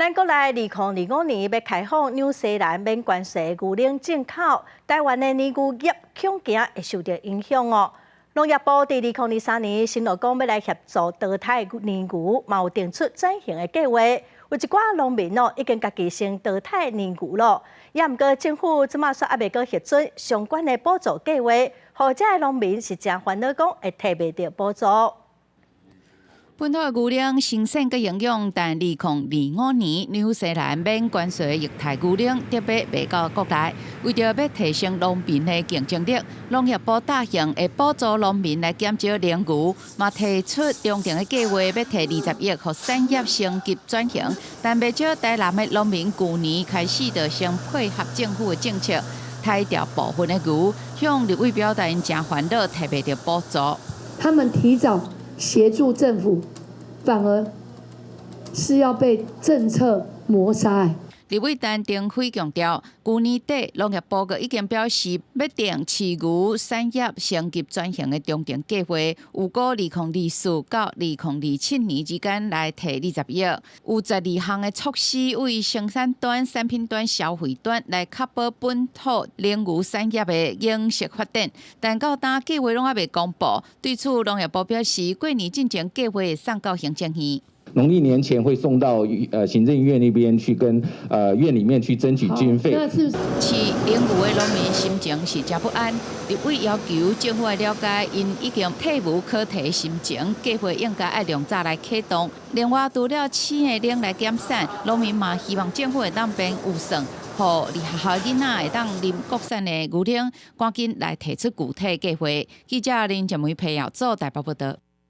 咱国内2025年要开放纽西兰免关税牛奶进口，台湾的奶牛业恐惊会受到影响哦。农业部伫2023年承诺讲要来协助淘汰奶牛，嘛有定出转型的计划。有一寡农民已经家己先淘汰奶牛了，也毋过政府即马煞还未过核准相关的补助计划，或者农民是真烦恼，讲会摕袂到补助。本土的牛奶生产佮营养，但2025年纽西兰免关税液态牛奶特别卖到国内，为着要提升农民的竞争力，农业部大型会补助农民来减少奶牛，嘛提出中定的计划，要摕20亿，互产业升级转型。但不少台南的农民去年开始就先配合政府的政策，汰掉部分的牛，向立委表达因真烦恼，摕袂到补助。他们提早协助政府，反而是要被政策抹杀。立委陈登辉强调，去年底农业部已经表示要定饲牛产业升级转型的中定计划，有过2024到2027年之间来提20亿，有12项的措施为生产端、产品端、消费端来确保本土奶牛产业的营实发展。但到今计划拢还未公布，对此农业部表示，过年进前计划会送到行政院。农历年前会送到行政院那边去跟院里面去争取经费。饲奶牛的农民心情是真不安，立委要求政府来了解因已经退无可退的心情，计划应该要量早来启动。另外，除了饲的奶来减产，农民嘛希望政府会当编预算，互离学校囡仔会当啉国产的牛奶，赶紧来提出具体计划。记者林建梅、裴耀祖台北报道。